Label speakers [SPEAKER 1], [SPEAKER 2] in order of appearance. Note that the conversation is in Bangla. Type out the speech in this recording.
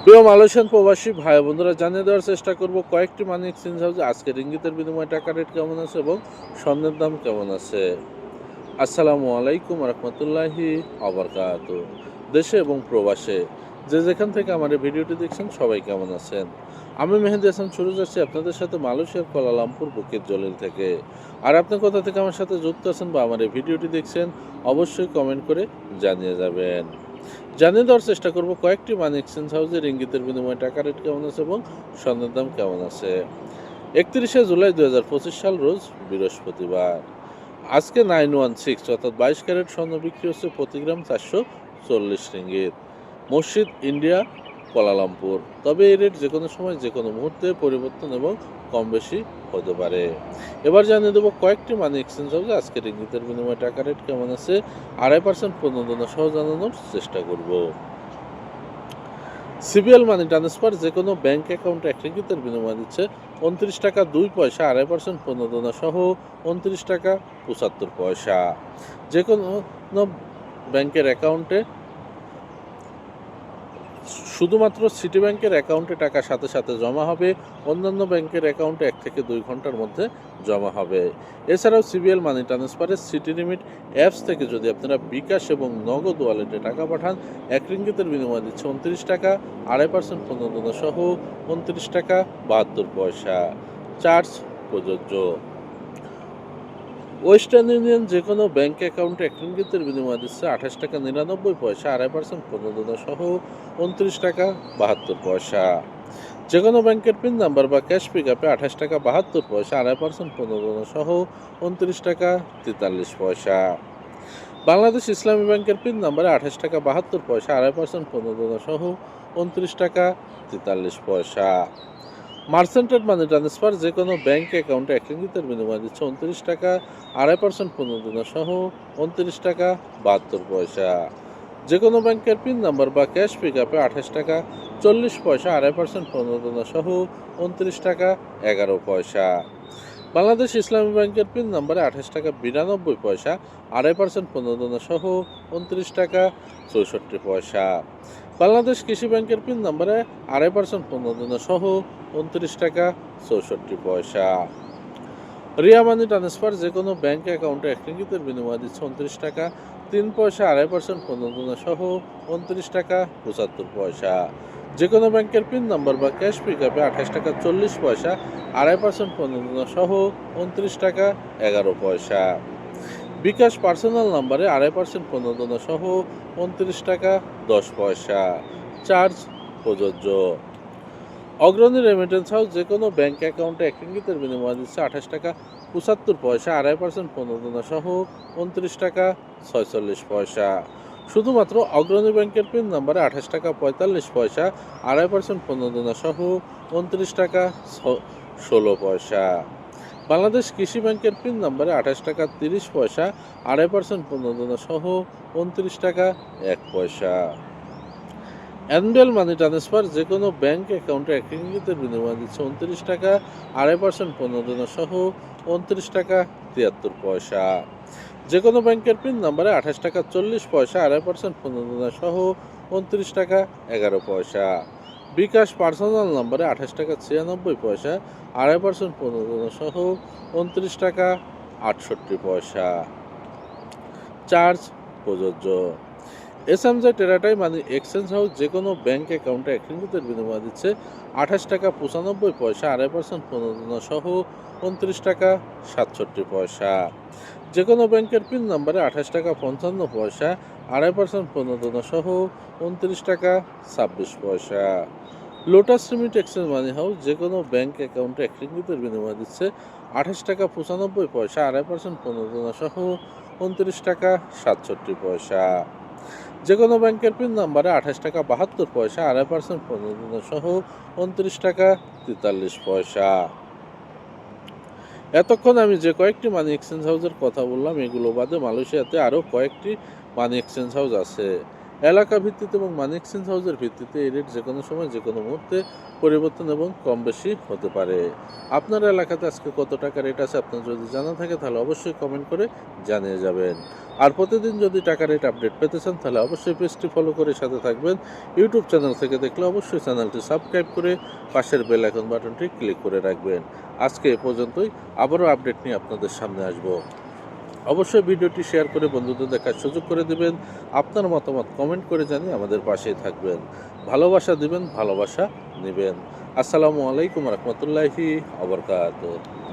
[SPEAKER 1] প্রিয় মালয়েশিয়ান প্রবাসী ভাই বন্ধুরা, জানিয়ে দেওয়ার চেষ্টা করব কয়েকটি মানি এক্সচেঞ্জ হাউসে আজকের ইঙ্গিতের বিনিময়ে টাকা রেট কেমন আছে এবং স্বর্ণের দাম কেমন আছে। আসসালামু আলাইকুম রহমতুল্লাহি আবরকাত। দেশে এবং প্রবাসে যে যেখান থেকে আমার এই ভিডিওটি দেখছেন সবাই কেমন আছেন। আমি মেহেদি হাসান শুরু যাচ্ছি আপনাদের সাথে মালয়েশিয়ার কুয়ালালামপুর বুকিত জলিল থেকে। আর আপনি কোথা থেকে আমার সাথে যুক্ত আছেন বা আমার এই ভিডিওটি দেখছেন অবশ্যই কমেন্ট করে জানিয়ে যাবেন। জানিয়ে দেওয়ার চেষ্টা করব কয়েকটি মানি এক্সচেঞ্জ হাউসের ইঙ্গিতের বিনিময়ে টাকা রেট কেমন আছে এবং স্বর্ণের দাম কেমন আছে। 31শে জুলাই 2025 সাল রোজ বৃহস্পতিবার। আজকে 916 অর্থাৎ 22 ক্যারেট স্বর্ণ বিক্রি হচ্ছে প্রতি গ্রাম 440 রিঙ্গিত। মসজিদ ইন্ডিয়া, কুয়ালালামপুর। তবে এই রেট যে কোনো সময় যে কোনো মুহূর্তে পরিবর্তন এবং কম বেশি হতে পারে। এবার জানিয়ে দেবো কয়েকটি মানি এক্সচেঞ্জ হাউসে আজকের ইঙ্গিতের বিনিময়ে টাকা রেট কেমন আছে। 2.5% প্রণোদনা সহ জানানোর চেষ্টা করব। সিবিএল মানি ট্রান্সফার যে কোনো ব্যাংক অ্যাকাউন্টে 1 রিঙ্গিতের বিনিময় দিচ্ছে 29 টাকা 2 পয়সা, 2.5% প্রণোদনা সহ 29 টাকা 75 পয়সা। যে কোনো ব্যাংকের অ্যাকাউন্টে শুধুমাত্র সিটি ব্যাংকের অ্যাকাউন্টে টাকা সাথে সাথে জমা হবে, অন্যান্য ব্যাংকের অ্যাকাউন্টে 1 থেকে 2 ঘন্টার মধ্যে জমা হবে। এছাড়াও সিবিএল মানি ট্রান্সফারের সিটি লিমিট অ্যাপস থেকে যদি আপনারা বিকাশ এবং নগদ ওয়ালেটে টাকা পাঠান 1 রিঙ্গিতের বিনিময় দিচ্ছে 29 টাকা, 2.5% প্রণোদনা সহ 29 টাকা 72 পয়সা। চার্জ প্রযোজ্য। ওয়েস্টার্ন ইউনিয়ন যে কোনো ব্যাংক অ্যাকাউন্টে 1 রিঙ্গিতের বিনিময় দিচ্ছে 28 টাকা 99 পয়সা, 2.5% প্রণোদনা সহ 29 টাকা 72 পয়সা। যে কোনো ব্যাংকের পিন নাম্বার বা ক্যাশ পিক আপে 28 টাকা 72 পয়সা, 2.5% প্রণোদনা সহ 29 টাকা 43 পয়সা। বাংলাদেশ ইসলামী ব্যাংকের পিন নাম্বারে 28 টাকা 72 পয়সা, 2.5% প্রণোদনা সহ 29 টাকা 43 পয়সা। মার্চেন্টেড মানি ট্রান্সফার যে কোনো ব্যাংক অ্যাকাউন্টে 1 রিঙ্গিতের বিনিময় দিচ্ছে 29 টাকা, 2.5% প্রণোদনা সহ 29 টাকা 72 পয়সা। যে কোনো ব্যাংকের পিন নাম্বার বা ক্যাশ পিক আপে 28 টাকা 40 পয়সা, 2.5% প্রণোদনা সহ 29 টাকা 11 পয়সা। বাংলাদেশ ইসলামী ব্যাংকের পিন নাম্বারে 28 টাকা 92 পয়সা, 2.5% প্রণোদনা সহ 29 টাকা 64 পয়সা। বাংলাদেশ কৃষি ব্যাংকের পিন নাম্বারে 2.5% প্রণোদনা সহ 29 টাকা 64 পয়সা। রিয়া মানি ট্রান্সফার যে কোনো ব্যাংক অ্যাকাউন্টে 1 রিঙ্গিতের বিনিময় দিচ্ছে 29 টাকা 3 পয়সা, 2.5% প্রণোদনা সহ 29 টাকা 75 পয়সা। যে কোনো ব্যাংকের পিন নাম্বার বা ক্যাশ পিক আপে 28 টাকা 40 পয়সা, 2.5% প্রণোদনা সহ 29 টাকা 11 পয়সা। বিকাশ পার্সোনাল নাম্বারে 2.5% প্রণোদনা সহ 29 টাকা 10 পয়সা। চার্জ প্রযোজ্য। অগ্রণী রেমিটেন্স হাউস যে কোনো ব্যাংক অ্যাকাউন্টে 1 রিঙ্গিতের বিনিময় দিচ্ছে 28 টাকা 75 পয়সা, 2.5% প্রণোদনা সহ 29 টাকা 46 পয়সা। শুধুমাত্র অগ্রণী ব্যাংকের পিন নাম্বারে 28 টাকা 45 পয়সা, 2.5% প্রণোদনা সহ 29 টাকা 16 পয়সা। বাংলাদেশ কৃষি ব্যাংকের পিন নাম্বারে 28 টাকা 30 পয়সা, 2.5% প্রণোদনা সহ 29 টাকা 1 পয়সা। অ্যানুয়াল মানি ট্রান্সফার যে কোনো ব্যাংক অ্যাকাউন্টে 1 রিঙ্গিতের বিনিময় দিচ্ছে 29 টাকা, 2.5% প্রণোদনা সহ 29 টাকা 73 পয়সা। যে কোনো ব্যাংকের পিন নাম্বারে 28 টাকা 40 পয়সা, 2.5% প্রণোদনা সহ 29 টাকা 11 পয়সা। বিকাশ পার্সোনাল নাম্বারে 28 টাকা 96 পয়সা, 2.5% প্রণোদনা সহ 29 টাকা 68 পয়সা। চার্জ প্রযোজ্য। এসএমজে টেরাটাই মানি এক্সচেঞ্জ হাউস যে কোনো ব্যাংক অ্যাকাউন্টে 1 রিঙ্গিতের বিনিময় দিচ্ছে 28 টাকা 95 পয়সা, 2.5% প্রণোদনা সহ 29 টাকা 67 পয়সা। যে কোনো ব্যাংকের পিন নাম্বারে 28 টাকা 55 পয়সা, 2.5% প্রণোদনা সহ 29 টাকা 26 পয়সা। লোটাস রিমিট এক্সচেঞ্জ মানি হাউস যে কোনো ব্যাংক অ্যাকাউন্টে 1 রিঙ্গিতের বিনিময় দিচ্ছে 28 টাকা 95 পয়সা, 2.5% প্রণোদনা সহ 29 টাকা 67 পয়সা। যে কোনো ব্যাংকের পিন নাম্বারে 28 টাকা 72 পয়সা, 2.5% প্রণোদনা সহ 29 টাকা 43 পয়সা। এতক্ষণ আমি যে কয়েকটি মানি এক্সচেঞ্জ হাউসের কথা বললাম এগুলো বাদে মালয়েশিয়াতে আরও কয়েকটি মানি এক্সচেঞ্জ হাউস আছে। এলাকা ভিত্তিতে এবং মানি এক্সচেঞ্জ হাউসের ভিত্তিতে এই রেট যে কোনো সময় যে কোনো মুহূর্তে পরিবর্তন এবং কম বেশি হতে পারে। আপনার এলাকাতে আজকে কত টাকা রেট আছে আপনার যদি জানা থাকে তাহলে অবশ্যই কমেন্ট করে জানিয়ে যাবেন। আর প্রতিদিন যদি টাকা রেট আপডেট পেতে চান তাহলে অবশ্যই পেজটি ফলো করে সাথে থাকবেন। ইউটিউব চ্যানেল থেকে দেখলে অবশ্যই চ্যানেলটি সাবস্ক্রাইব করে পাশের বেল আইকন বাটনটি ক্লিক করে রাখবেন। আজকে এ পর্যন্তই, আবারও আপডেট নিয়ে আপনাদের সামনে আসব। অবশ্যই ভিডিওটি শেয়ার করে বন্ধুদের দেখার সুযোগ করে দেবেন। আপনার মতামত কমেন্ট করে জানিয়ে আমাদের পাশেই থাকবেন। ভালোবাসা দিবেন, ভালোবাসা নেবেন। আসসালামু আলাইকুম রহমতুল্লাহি ওয়া বারাকাতুহু।